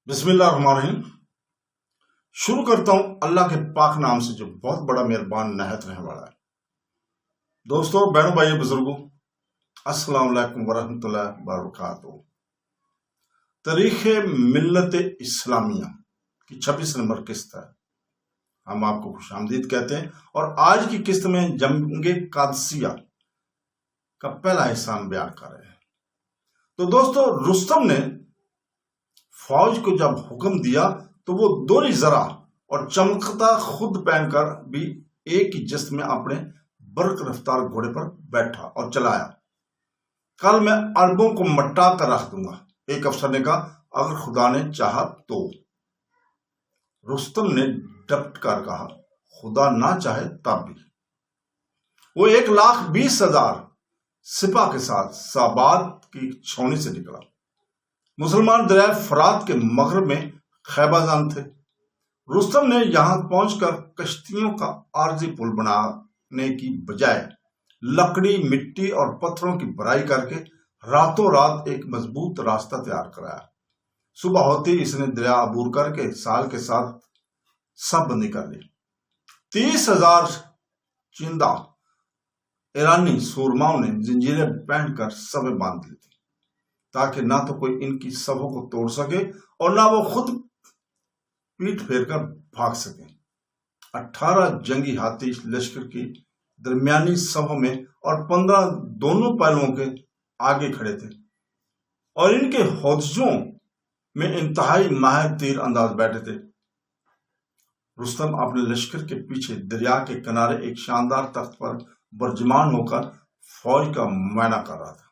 بسم اللہ الرحمن الرحیم۔ شروع کرتا ہوں اللہ کے پاک نام سے جو بہت بڑا مہربان نہایت رہنے والا ہے۔ دوستو، بہنوں، بھائیو، بزرگوں، السلام علیکم ورحمۃ اللہ وبرکاتہ۔ تاریخ ملت اسلامیہ کی 26 نمبر قسط ہے۔ ہم آپ کو خوش آمدید کہتے ہیں اور آج کی قسط میں جنگ قادسیہ کا پہلا حصہ ہم بیان کر رہے ہیں۔ تو دوستو، رستم نے فوج کو جب حکم دیا تو وہ دوری زرہ اور چمکتا خود پہن کر بھی ایک ہی جست میں اپنے برق رفتار گھوڑے پر بیٹھا اور چلایا۔ کل میں عربوں کو مٹا کر رکھ دوں گا، ایک افسر نے کہا، اگر خدا نے چاہا تو۔ رستم نے ڈٹ کر کہا، خدا نہ چاہے تب بھی۔ وہ 1,20,000 سپاہ کے ساتھ ساباد کی چھاؤنی سے نکلا۔ مسلمان دریائے فرات کے مغرب میں خیبہ جان تھے۔ رستم نے یہاں پہنچ کر کشتیوں کا عارضی پل بنانے کی بجائے لکڑی، مٹی اور پتھروں کی بھرائی کر کے راتوں رات ایک مضبوط راستہ تیار کرایا۔ صبح ہوتے ہی اس نے دریا عبور کر کے سال کے ساتھ سب بندی کر لی۔ 30,000 چندہ ایرانی سورماؤں نے زنجیریں پہن کر سبیں باندھ لی تھی تاکہ نہ تو کوئی ان کی صفوں کو توڑ سکے اور نہ وہ خود پیٹ پھیر کر بھاگ سکے۔ 18 جنگی ہاتھی لشکر کی درمیانی صفوں میں اور 15 دونوں پہلوؤں کے آگے کھڑے تھے اور ان کے ہودجوں میں انتہائی ماہر تیر انداز بیٹھے تھے۔ رستم اپنے لشکر کے پیچھے دریا کے کنارے ایک شاندار تخت پر برجمان ہو کر فوج کا معائنہ کر رہا تھا۔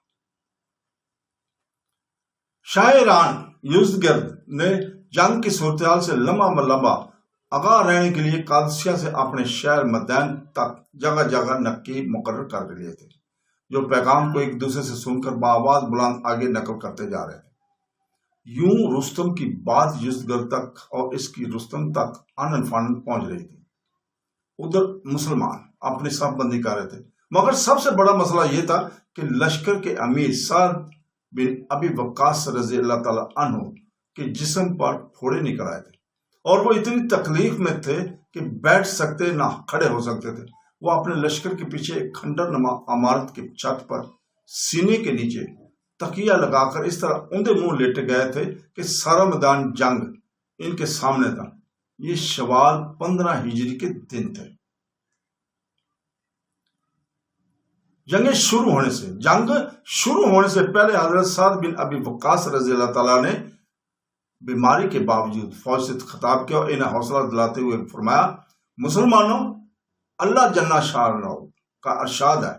شاہ ایران یزدگرد نے جنگ کی صورتحال سے لمحہ آگاہ رہنے کے لیے قادسیہ سے اپنے شہر مدین تک جگہ جگہ نقیب مقرر کر لیے تھے، جو پیغام کو ایک دوسرے سے سن کر بآواز بلند آگے نقل کرتے جا رہے تھے۔ یوں رستم کی بات یزدگرد تک اور اس کی رستم تک آنن فانن پہنچ رہی تھی۔ ادھر مسلمان اپنی صف بندی کر رہے تھے، مگر سب سے بڑا مسئلہ یہ تھا کہ لشکر کے امیر سعد بن ابی وقاص رضی اللہ تعالی عنہ کے جسم پر پھوڑے نکل آئے تھے اور وہ اتنی تکلیف میں تھے کہ بیٹھ سکتے نہ کھڑے ہو سکتے تھے۔ وہ اپنے لشکر کے پیچھے ایک کھنڈر نما عمارت کی چھت پر سینے کے نیچے تکیہ لگا کر اس طرح اوندے منہ لیٹے گئے تھے کہ سارا میدان جنگ ان کے سامنے تھا۔ یہ شوال 15 ہجری کے دن تھے۔ جنگ شروع ہونے سے پہلے حضرت سعد بن ابی وقاص رضی اللہ تعالیٰ نے بیماری کے باوجود فوج سے خطاب کیا اور انہیں حوصلہ دلاتے ہوئے فرمایا، مسلمانوں، اللہ جل شانہ کا ارشاد ہے،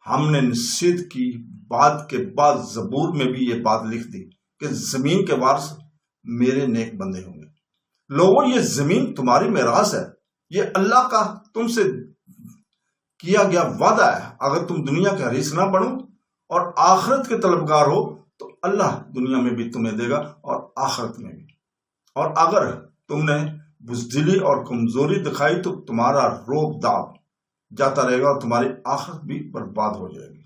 ہم نے نصیحت کی بات کے بعد زبور میں بھی یہ بات لکھ دی کہ زمین کے وارث میرے نیک بندے ہوں گے۔ لوگوں، یہ زمین تمہاری میراث ہے، یہ اللہ کا تم سے کیا گیا وعدہ ہے۔ اگر تم دنیا کے حریص نہ بنو اور آخرت کے طلبگار ہو تو اللہ دنیا میں بھی تمہیں دے گا اور آخرت میں بھی۔ اور اگر تم نے بزدلی اور کمزوری دکھائی تو تمہارا روب داب جاتا رہے گا اور تمہاری آخرت بھی برباد ہو جائے گی۔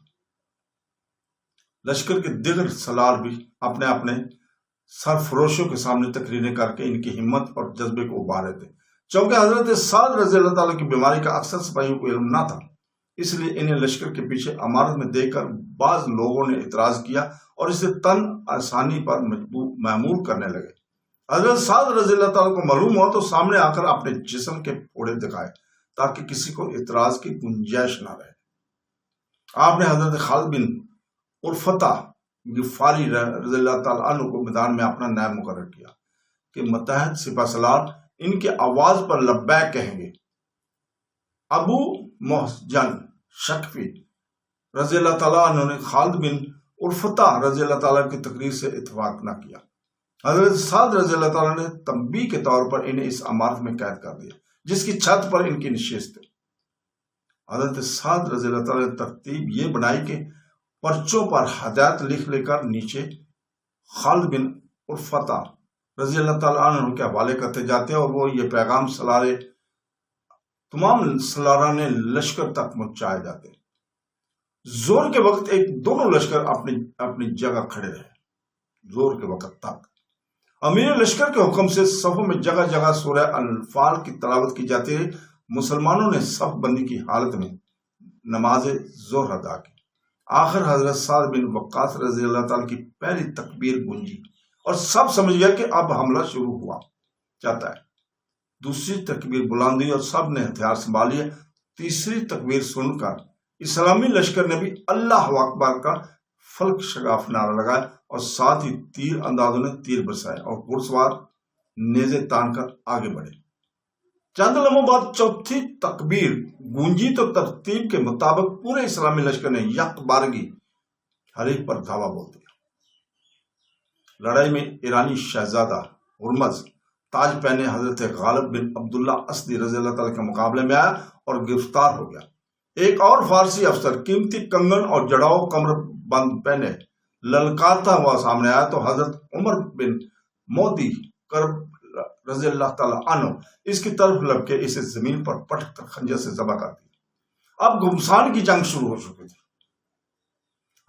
لشکر کے دیگر سالار بھی اپنے اپنے سرفروشوں کے سامنے تقریریں کر کے ان کی ہمت اور جذبے کو ابھار رہے تھے۔ چونکہ حضرت سعد رضی اللہ تعالیٰ کی بیماری کا اکثر سپاہیوں کو علم نہ تھا، اس لیے انہیں لشکر کے پیچھے عمارت میں دیکھ کر بعض لوگوں نے اعتراض کیا اور اسے تن آسانی پر معمول کرنے لگے۔ حضرت سعد رضی اللہ تعالیٰ کو معلوم ہوا تو سامنے آ کر اپنے جسم کے پھوڑے دکھائے تاکہ کسی کو اعتراض کی گنجائش نہ رہے۔ آپ نے حضرت خالد بن عرفتہ غفاری رضی اللہ تعالیٰ عنہ کو میدان میں اپنا نائب مقرر کیا کہ متحد سپہ سالار ان کے آواز پر لبیک کہیں گے۔ ابو محجن شکفی رضی اللہ تعالیٰ عنہ نے خالد بن عرفتہ رضی اللہ تعالیٰ کی تقریر سے اتفاق نہ کیا۔ حضرت سعد رضی اللہ تعالیٰ نے تنبیہ کے طور پر انہیں اس عمارت میں قید کر دیا جس کی چھت پر ان کی نشست تھی۔ حضرت سعد رضی اللہ تعالیٰ نے ترتیب یہ بنائی کہ پرچوں پر ہدایت لکھ لے کر نیچے خالد بن عرفتہ رضی اللہ تعالیٰ عنہ کے حوالے کرتے جاتے اور وہ یہ پیغام تمام سالاران لشکر تک پہنچائے جاتے۔ زور کے وقت دونوں لشکر اپنی جگہ کھڑے رہے۔ زور کے وقت تک امیر لشکر کے حکم سے صفوں میں جگہ جگہ سورہ انفال کی تلاوت کی جاتی ہے۔ مسلمانوں نے صف بندی کی حالت میں نماز ظہر ادا کی۔ آخر حضرت سعد بن وقاص رضی اللہ تعالیٰ کی پہلی تکبیر گونجی اور سب سمجھ گیا کہ اب حملہ شروع ہوا جاتا ہے۔ دوسری تکبیر بلند ہوئی اور سب نے ہتھیار سنبھال لیے۔ تیسری تکبیر سن کر اسلامی لشکر نے بھی اللہ اکبر کا فلک شگاف نعرہ لگایا اور ساتھ ہی تیر اندازوں نے تیر برسائے اور گھڑسوار نیزے تان کر آگے بڑھے۔ چند لمحوں بعد چوتھی تکبیر گونجی تو ترتیب کے مطابق پورے اسلامی لشکر نے یک بارگی حریف پر دھاوا بول دیا۔ لڑائی میں ایرانی شہزادہ ہرمز تاج پہنے حضرت غالب بن عبداللہ اسدی رضی اللہ تعالیٰ کے مقابلے میں آیا اور گرفتار ہو گیا۔ ایک اور فارسی افسر قیمتی کنگن اور جڑاؤ کمر بند پہنے للکارتا ہوا سامنے آیا تو حضرت عمر بن مودی کرب رضی اللہ تعالیٰ عنہ اس کی طرف لگ کے اسے زمین پر پٹک کر خنجر سے ذبح کر دیا۔ اب گھمسان کی جنگ شروع ہو چکی تھی۔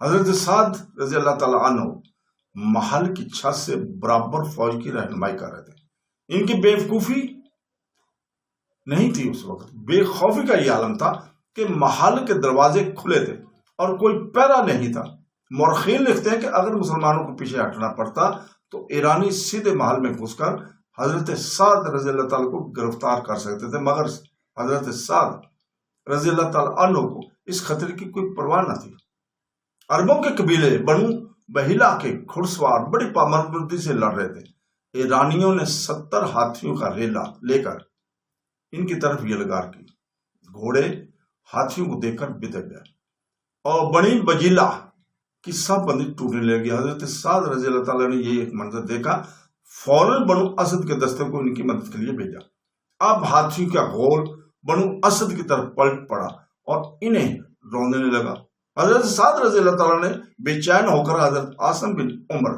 حضرت سعد رضی اللہ تعالیٰ عنہ محل کی چھت سے برابر فوج کی رہنمائی کر رہے تھے۔ ان کی بے وقوفی نہیں تھی، اس وقت بے خوفی کا یہ عالم تھا کہ محل کے دروازے کھلے تھے اور کوئی پہرا نہیں تھا۔ مورخین لکھتے ہیں کہ اگر مسلمانوں کو پیچھے ہٹنا پڑتا تو ایرانی سیدھے محل میں گھس کر حضرت سعد رضی اللہ تعالیٰ کو گرفتار کر سکتے تھے، مگر حضرت سعد رضی اللہ تعالیٰ عنہ کو اس خطرے کی کوئی پرواہ نہ تھی۔ عربوں کے قبیلے بنو بحیلہ کے گھڑسوار بڑی پامردی سے لڑ رہے تھے۔ ایرانیوں نے 70 ہاتھیوں کا ریلا لے کر ان کی طرف یلغار کی۔ گھوڑے ہاتھیوں کو دیکھ کر بدک گئے اور بنی بجیلہ کی سب بندی ٹوٹنے لگی۔ حضرت سعد رضی اللہ تعالیٰ نے یہ ایک منظر دیکھا، فوراً بنو اسد کے دستے کو ان کی مدد کے لیے بھیجا۔ اب ہاتھیوں کا غول بنو اسد کی طرف پلٹ پڑا اور انہیں روندنے لگا۔ حضرت سعد رضی اللہ تعالیٰ نے بے چین ہو کر حضرت عاصم بن عمر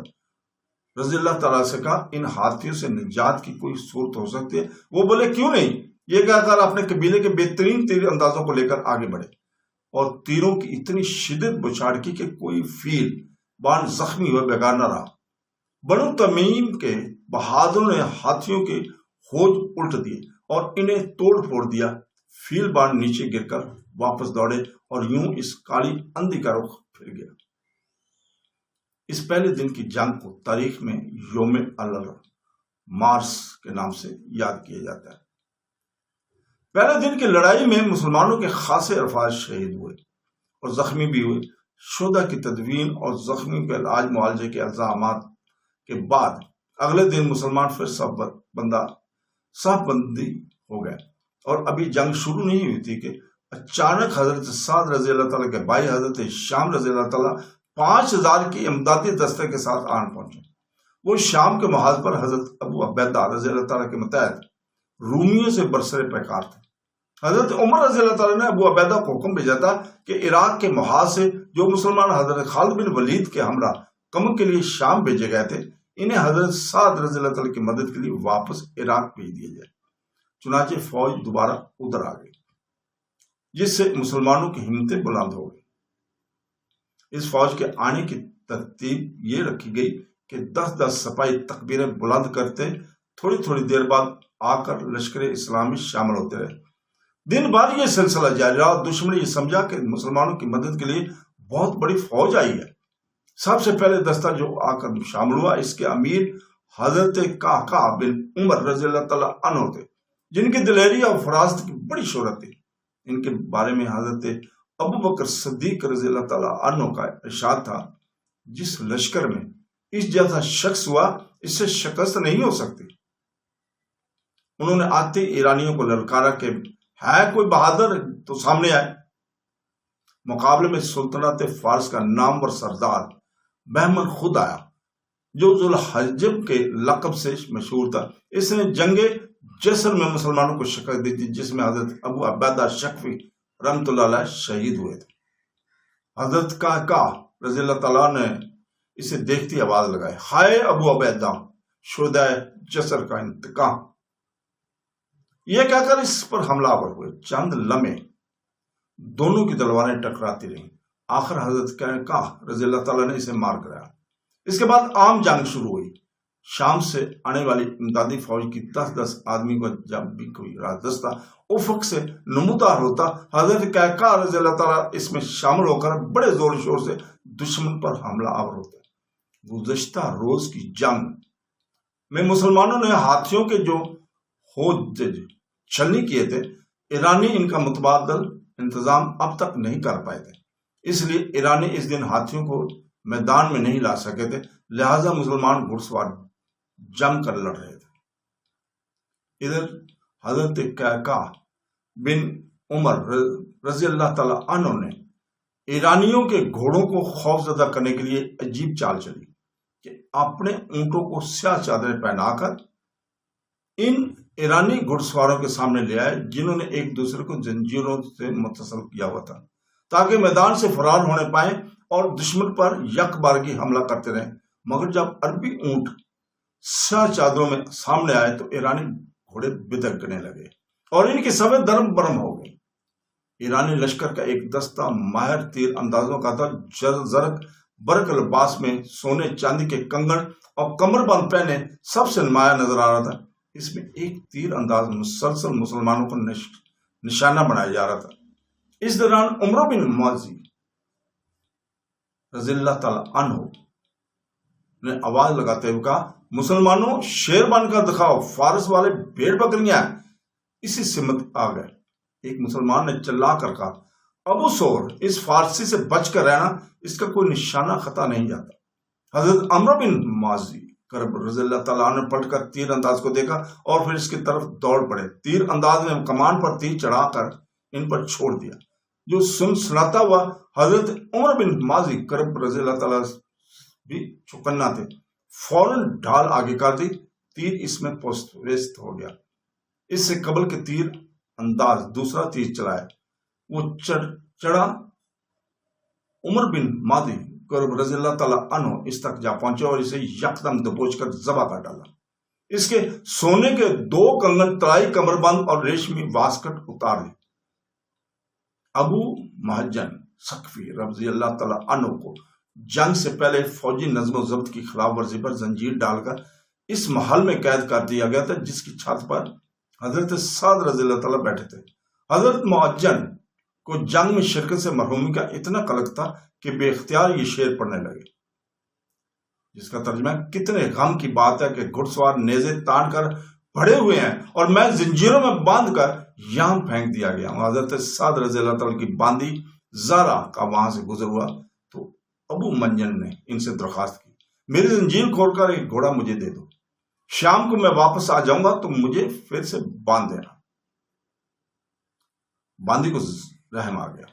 رضی اللہ تعالیٰ سے کہا، ان ہاتھیوں سے نجات کی کوئی صورت ہو سکتی ہے؟ وہ بولے کیوں نہیں؟ یہ کہہ کر اپنے قبیلے کے بہترین تیر اندازوں کو لے کر آگے بڑھے اور تیروں کی اتنی شدت بچھاڑ کی کہ کوئی فیل بان زخمی ہوئے بغیر نہ رہا۔ بنو تمیم کے بہادروں نے ہاتھیوں کے ہوج الٹ دیے اور انہیں توڑ پھوڑ دیا۔ فیل بان نیچے گر کر واپس دوڑے اور یوں اس کالی اندھی کا رخ پھر گیا۔ اس پہلے دن کی جنگ کو تاریخ میں یوم مارس کے نام سے یاد کیا جاتا ہے۔ پہلے دن کی لڑائی میں مسلمانوں کے خاصے افراد شہید ہوئے اور زخمی بھی ہوئے۔ شہداء کی تدفین اور زخمیوں کے علاج معالجے کے الزامات کے بعد اگلے دن مسلمان پھر صف بندی ہو گئے اور ابھی جنگ شروع نہیں ہوئی تھی کہ اچانک حضرت سعد رضی اللہ تعالیٰ کے بھائی حضرت شام رضی اللہ تعالیٰ 5000 کی امدادی دستے کے ساتھ آن پہنچے۔ وہ شام کے محاذ پر حضرت ابو عبیدہ رضی اللہ تعالیٰ کے متحد رومیوں سے برسر پیکار تھے۔ حضرت عمر رضی اللہ تعالیٰ نے ابو عبیدہ کو حکم بھیجا تھا کہ عراق کے محاذ سے جو مسلمان حضرت خالد بن ولید کے ہمراہ کم کے لیے شام بھیجے گئے تھے، انہیں حضرت سعد رضی اللہ تعالیٰ کی مدد کے لیے واپس عراق بھیج دیا جائے۔ چنانچہ فوج دوبارہ ادھر آ گئی، جس سے مسلمانوں کی ہمتیں بلند ہو گئی۔ اس فوج کے آنے کی ترتیب یہ رکھی گئی کہ 10 سپاہی تکبیریں بلند کرتے تھوڑی تھوڑی دیر بعد آ کر لشکر اسلامی شامل ہوتے رہے۔ دن بھر یہ سلسلہ جاری رہا اور دشمن یہ سمجھا کہ مسلمانوں کی مدد کے لیے بہت بڑی فوج آئی ہے۔ سب سے پہلے دستہ جو آ کر شامل ہوا، اس کے امیر حضرت قعقاع بن عمر رضی اللہ تعالیٰ عنہ تھے، جن کی دلیری اور فراست کی بڑی شہرت تھی۔ ان کے بارے میں حضرت ابو بکر صدیق رضی اللہ تعالیٰ عنہ کا ارشاد تھا، جس لشکر میں اس جیسا شخص ہوا، اس سے شکست نہیں ہو سکتی۔ انہوں نے آتے ایرانیوں کو للکارا کہ ہے کوئی بہادر تو سامنے آئے۔ مقابلے میں سلطنت فارس کا نامور سردار بہمن خود آیا، جو ذوالحجب کے لقب سے مشہور تھا۔ اس نے جنگ جسر میں مسلمانوں کو شکست دی تھی، جس میں حضرت ابو عبیدہ شکفی رحمۃ اللہ علیہ شہید ہوئے تھے۔ حضرت قعقاع رضی اللہ تعالیٰ نے اسے دیکھتی آواز لگائی، ہائے ابو عبیدہ، شہدائے جسر کا انتقام۔ یہ کہہ کر اس پر حملہ آور ہوئے۔ چند لمحے دونوں کی تلواریں ٹکراتی رہیں۔ آخر حضرت قعقاع رضی اللہ تعالیٰ نے اسے مار کرایا۔ اس کے بعد عام جنگ شروع ہوئی۔ شام سے آنے والی امدادی فوج کی 10 آدمی کو جب بھی کوئی دستہ افق سے نمودار ہوتا، حضرت قہقہ رضی اللہ تعالیٰ اس میں شامل ہو کر بڑے زور شور سے دشمن پر حملہ آور ہوتے۔ گزشتہ روز کی جنگ میں مسلمانوں نے ہاتھیوں کے جو چھلنی کیے تھے، ایرانی ان کا متبادل انتظام اب تک نہیں کر پائے تھے، اس لیے ایرانی اس دن ہاتھیوں کو میدان میں نہیں لا سکے تھے، لہذا مسلمان گھڑ سوار جم کر لڑ رہے تھے۔ ادھر حضرت قہقہ بن عمر رضی اللہ تعالی عنہ نے ایرانیوں کے گھوڑوں کو خوف زدہ کرنے کے لیے عجیب چال چلی کہ اپنے اونٹوں کو سیاہ چادریں پہنا کر ان ایرانی گھڑ سواروں کے سامنے لے آئے، جنہوں نے ایک دوسرے کو زنجیروں سے متصل کیا ہوا تھا، تاکہ میدان سے فرار ہونے پائیں اور دشمن پر یک بارگی حملہ کرتے رہیں۔ مگر جب عربی اونٹ سیاہ چادروں میں سامنے آئے تو ایرانی گھوڑے بدکنے لگے اور ان کی سبیں درم برم ہو گئی۔ ایرانی لشکر کا ایک دستہ ماہر تیر اندازوں کا تھا، زرق برق لباس میں سونے چاندی کے کنگن اور کمر بند پہنے سب سے نمایاں نظر آ رہا تھا۔ اس میں ایک تیر انداز مسلسل مسلمانوں کو نشانہ بنایا جا رہا تھا۔ اس دوران عمر بن معاذ رضی اللہ تعالی عنہ نے آواز لگاتے ہوئے کہا، مسلمانوں شیر بن کر دکھاؤ، فارس والے بھیڑ بکریاں ہیں۔ اسی سمت آ گئے۔ ایک مسلمان نے چلا کر کہا، ابو سور، اس فارسی سے بچ کر رہنا، اس کا کوئی نشانہ خطا نہیں جاتا۔ حضرت عمر بن معاذ کرب رضی اللہ تعالیٰ عنہ نے پلٹ کر تیر انداز کو دیکھا اور پھر اس کی طرف دوڑ پڑے۔ تیر انداز نے کمان پر تیر چڑھا کر ان پر چھوڑ دیا، جو سنسناتا ہوا حضرت عمر بن معاذ کرب رضی اللہ تعالیٰ بھی چوکنا تھے، فوراً ڈھال آگے کر دی، تیر اس میں پوست ویست ہو گیا۔ اس سے قبل کے تیر انداز دوسرا تیر چلایا، وہ چڑھا عمر بن معاذ کرب رضی اللہ تعالیٰ عنہ اس تک جا پہنچے اور اسے یکدم دبوچ کر ذبح کر ڈالا۔ اس کے سونے کے 2 کنگن، ترائی کمر بند اور ریشمی واسکٹ اتار لی۔ ابو محجن ثقفی رضی اللہ تعالیٰ عنہ کو جنگ سے پہلے فوجی نظم و ضبط کی خلاف ورزی پر زنجیر ڈال کر اس محل میں قید کر دیا گیا تھا، جس کی چھت پر حضرت سعد رضی اللہ تعالیٰ بیٹھے تھے۔ حضرت محجن کو جنگ میں شرکت سے محرومی کا اتنا قلق تھا کہ بے اختیار یہ شعر پڑھنے لگے، جس کا ترجمہ ہے، کتنے غم کی بات ہے کہ گھڑ سوار نیزے تان کر پڑے ہوئے ہیں اور میں زنجیروں میں باندھ کر یہاں پھینک دیا گیا ہوں۔ حضرت سعد رضی اللہ تعالیٰ کی باندی زارا کا وہاں سے گزر ہوا تو ابو منجن نے ان سے درخواست کی، میری زنجیر کھول کر ایک گھوڑا مجھے دے دو، شام کو میں واپس آ جاؤں گا تو مجھے پھر سے باندھ دینا۔ باندی کو رحم آ گیا،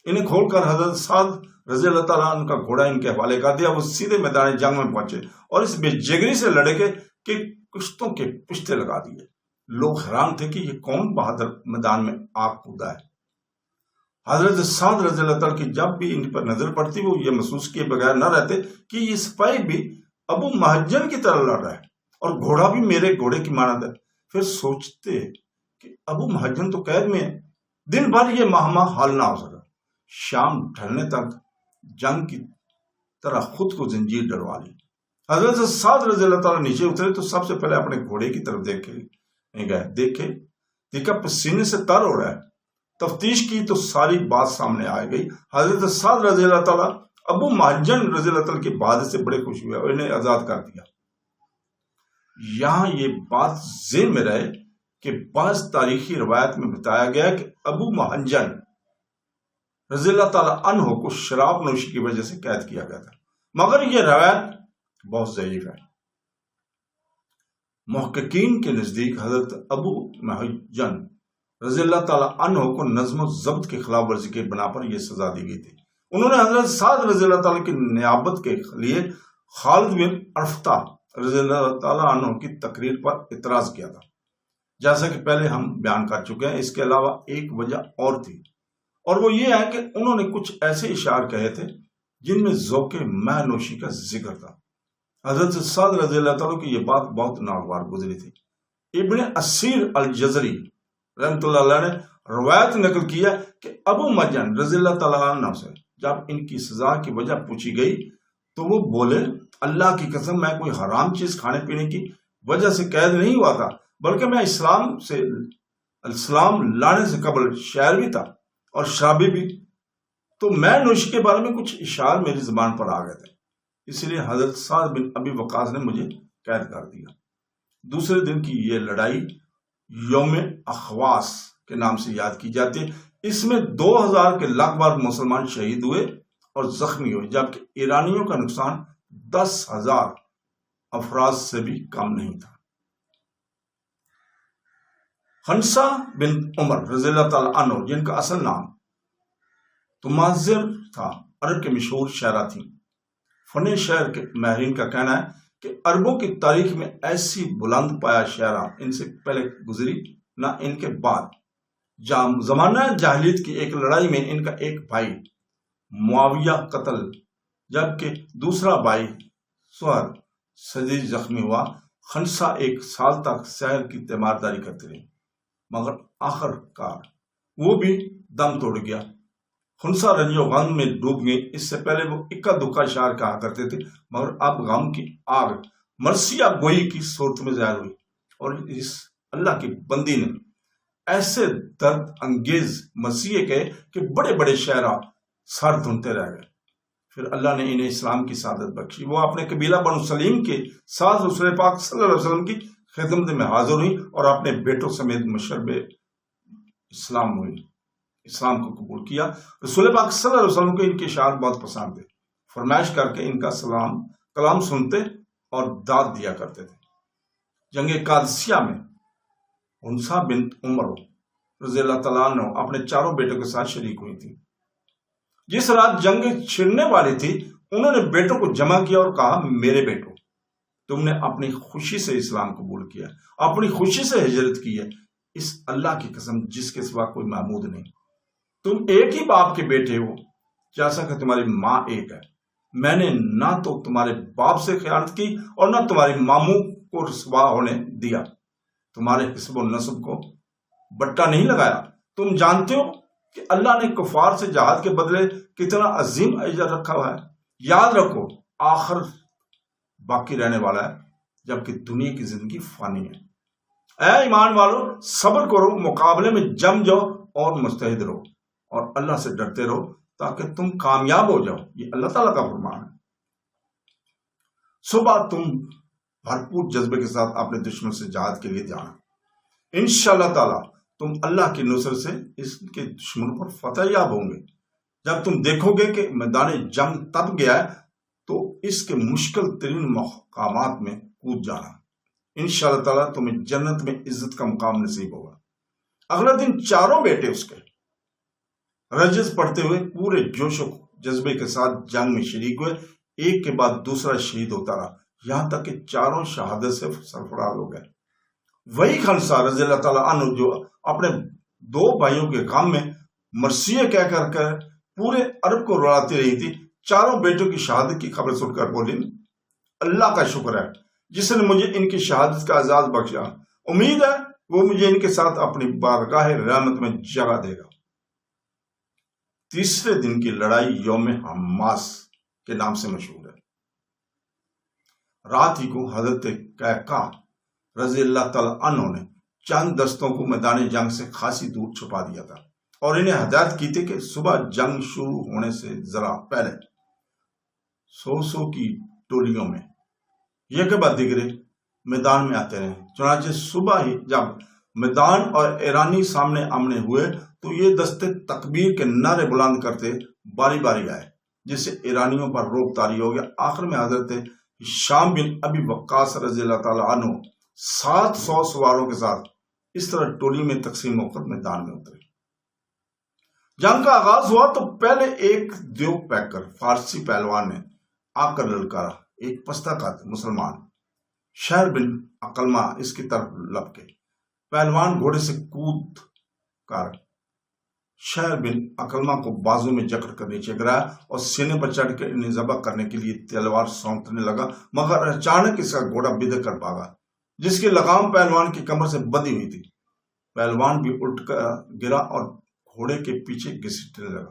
انہیں کھول کر حضرت سعد رضی اللہ تعالیٰ عنہ کا گھوڑا ان کے حوالے کر دیا۔ وہ سیدھے میدان جنگ میں پہنچے اور اس بے جگری سے لڑے کہ کشتوں کے پشتے لگا دیے۔ لوگ حیران تھے کہ یہ کون بہادر میدان میں آگ کودا ہے۔ حضرت سعد رضی اللہ تعالیٰ کی جب بھی ان پر نظر پڑتی وہ یہ محسوس کیے بغیر نہ رہتے کہ یہ سپاہی بھی ابو محجن کی طرح لڑ رہا ہے اور گھوڑا بھی میرے گھوڑے کی مانند ہے۔ پھر سوچتے کہ ابو محجن تو قید میں ہے، دن بھر یہ مہما حل نہ ہو سکا۔ شام ڈھلنے تک جنگ کی طرح خود کو زنجیر ڈلوا لی۔ حضرت سعد رضی اللہ تعالیٰ نیچے اترے تو سب سے پہلے اپنے گھوڑے کی طرف دیکھا پسینے سے تر ہو رہا ہے۔ تفتیش کی تو ساری بات سامنے آ گئی۔ حضرت سعد رضی اللہ تعالیٰ ابو محجن رضی اللہ تعالیٰ کی بہادری سے بڑے خوش ہوئے اور انہیں آزاد کر دیا۔ یہاں یہ بات ذہن میں رہے کہ بعض تاریخی روایت میں بتایا گیا کہ ابو محجن رضی اللہ تعالیٰ عنہ کو شراب نوشی کی وجہ سے قید کیا گیا تھا، مگر یہ روایت بہت ضعیف ہے۔ محققین کے نزدیک حضرت ابو محجن رضی اللہ تعالیٰ عنہ کو نظم و ضبط کی خلاف ورزی کے بنا پر یہ سزا دی گئی تھی۔ انہوں نے حضرت سعد رضی اللہ تعالیٰ کی نیابت کے لیے خالد بن عرفتہ رضی اللہ تعالیٰ عنہ کی تقریر پر اعتراض کیا تھا، جیسا کہ پہلے ہم بیان کر چکے ہیں۔ اس کے علاوہ ایک وجہ اور تھی، اور وہ یہ ہے کہ انہوں نے کچھ ایسے اشعار کہے تھے جن میں ذوق مہ نوشی کا ذکر تھا۔ حضرت سعد رضی اللہ تعالیٰ کی یہ بات بہت ناگوار گزری تھی۔ ابن اسیر الجزری رحمۃ اللہ علیہ نے روایت نقل کیا کہ ابو محجن رضی اللہ تعالیٰ عنہ سے جب ان کی سزا کی وجہ پوچھی گئی تو وہ بولے اللہ کی قسم میں کوئی حرام چیز کھانے پینے کی وجہ سے قید نہیں ہوا تھا، بلکہ میں اسلام لانے سے قبل شاعر بھی تھا اور شرابی بھی، تو میں نوشی کے بارے میں کچھ اشعار میری زبان پر آ گئے تھے، اس لیے حضرت سعد بن ابی وقاص نے مجھے قید کر دیا۔ دوسرے دن کی یہ لڑائی یوم اخواس کے نام سے یاد کی جاتی ہے۔ اس میں 2000 کے لگ بھگ مسلمان شہید ہوئے اور زخمی ہوئے، جبکہ ایرانیوں کا نقصان 10,000 افراد سے بھی کم نہیں تھا۔ خنسا بن عمر رضی اللہ تعالیٰ عنہ، جن کا اصل نام تمازر تھا، عرب کے مشہور شاعرہ تھیں۔ فن شعر کے ماہرین کا کہنا ہے کہ عربوں کی تاریخ میں ایسی بلند پایا شاعرہ ان سے پہلے گزری نہ ان کے بعد۔ زمانہ جاہلیت کی ایک لڑائی میں ان کا ایک بھائی معاویہ قتل، جبکہ دوسرا بھائی سہر شدید زخمی ہوا۔ خنسا 1 سال تک شہر کی تیمارداری کرتے رہے، مگر آخر کار وہ بھی دم توڑ گیا۔ خنسا رنج و غم میں ڈوب گئی۔ اس سے پہلے وہ اکا دکا شعر کہا کرتے تھے، مگر اب غم کی آگ مرثیہ گوئی کی صورت میں ظاہر ہوئی، اور اس اللہ کی بندی نے ایسے درد انگیز مرثیے کہے کہ بڑے بڑے شاعرہ سر دھنتے رہ گئے۔ پھر اللہ نے انہیں اسلام کی سعادت بخشی۔ وہ اپنے قبیلہ بنو سلیم کے ساتھ رسول پاک صلی اللہ علیہ وسلم کی خدمت میں حاضر ہوئی اور اپنے بیٹوں سمیت مشرب اسلام ہوئی، اسلام کو قبول کیا۔ رسول پاک صلی اللہ علیہ وسلم کو ان کے اشعار بہت پسند تھے، فرمائش کر کے ان کا کلام سنتے اور داد دیا کرتے تھے۔ جنگ قادسیہ میں خنسا بنت عمر رضی اللہ تعالیٰ عنہ اپنے 4 بیٹوں کے ساتھ شریک ہوئی تھی۔ جس رات جنگ چھڑنے والی تھی، انہوں نے بیٹوں کو جمع کیا اور کہا، میرے بیٹوں، تم نے اپنی خوشی سے اسلام قبول کیا، اپنی خوشی سے ہجرت کی ہے، اس اللہ کی قسم جس کے سوا کوئی معبود نہیں، تم ایک ہی باپ کے بیٹے ہو، جیسا کہ تمہاری ماں ایک ہے۔ میں نے نہ تو تمہارے باپ سے خیانت کی اور نہ تمہاری ماموں کو رسوا ہونے دیا، تمہارے حسب و نسب کو بٹا نہیں لگایا۔ تم جانتے ہو کہ اللہ نے کفار سے جہاد کے بدلے کتنا عظیم اجر رکھا ہوا ہے۔ یاد رکھو، آخر باقی رہنے والا ہے، جبکہ دنیا کی زندگی فانی ہے۔ اے ایمان والو، صبر کرو، مقابلے میں جم جاؤ اور مستعد رہو، اور اللہ سے ڈرتے رہو تاکہ تم کامیاب ہو جاؤ، یہ اللہ تعالیٰ کا فرمان ہے۔ صبح تم بھرپور جذبے کے ساتھ اپنے دشمن سے جہاد کے لیے جانا، انشاءاللہ تعالیٰ تم اللہ کی نصرت سے اس کے دشمنوں پر فتح یاب ہوں گے۔ جب تم دیکھو گے کہ میدان جنگ تب گیا ہے تو اس کے مشکل ترین مقامات میں کود جانا، انشاءاللہ تعالیٰ تمہیں جنت میں عزت کا مقام نصیب ہوگا۔ اگلا دن 4 بیٹے اس کے رجز پڑھتے ہوئے پورے جوش و جذبے کے ساتھ جنگ میں شریک ہوئے، ایک کے بعد دوسرا شہید ہوتا رہا، یہاں تک کہ 4 شہادت سے سرفراز ہو گئے۔ وہی خنسا رضی اللہ تعالیٰ عنہ جو اپنے 2 بھائیوں کے غم میں مرثیے کہہ کر پورے عرب کو رلاتی رہی تھی، 4 بیٹوں کی شہادت کی خبر سن کر بولی، اللہ کا شکر ہے جس نے مجھے ان کی شہادت کا اعزاز بخشا، امید ہے وہ مجھے ان کے ساتھ اپنی بارگاہ رحمت میں جگہ دے گا۔ تیسرے دن کی لڑائی یوم حماس کے نام سے مشہور ہے۔ رات ہی کو حضرت قیقاع رضی اللہ تعالیٰ عنہ نے چند دستوں کو میدان جنگ سے خاصی دور چھپا دیا تھا اور انہیں ہدایت کی تھی کہ صبح جنگ شروع ہونے سے ذرا پہلے 100 کی ٹولیوں میں یہ کے بعد دیگرے میدان میں آتے رہے۔ چنانچہ صبح ہی جب میدان اور ایرانی سامنے آمنے ہوئے تو یہ دستے تکبیر کے نعرے بلند کرتے باری باری آئے، جس سے ایرانیوں پر روب طاری ہو گیا۔ آخر میں حضرت ہشام بن ابی وقاص رضی اللہ تعالیٰ عنہ 700 سواروں کے ساتھ اس طرح ٹولی میں تقسیم ہو کر میدان میں اترے۔ جنگ کا آغاز ہوا تو پہلے ایک دیو پیکر فارسی پہلوان نے آ کر للکارا۔ ایک پستہ قد مسلمان شہر بن عقلمہ اس کی طرف لپکے۔ پہلوان گھوڑے سے کود کر شہر بن عقلمہ کو بازو میں جکڑ کر نیچے گرایا اور سینے پر چڑھ کر انہیں ذبح کرنے کے لیے تلوار سونپنے لگا، مگر اچانک اس کا گھوڑا بدھ کر بھاگا، جس کی لگام پہلوان کی کمر سے بندھی ہوئی تھی۔ پہلوان بھی الٹ کر گرا اور گھوڑے کے پیچھے گھسیٹنے لگا۔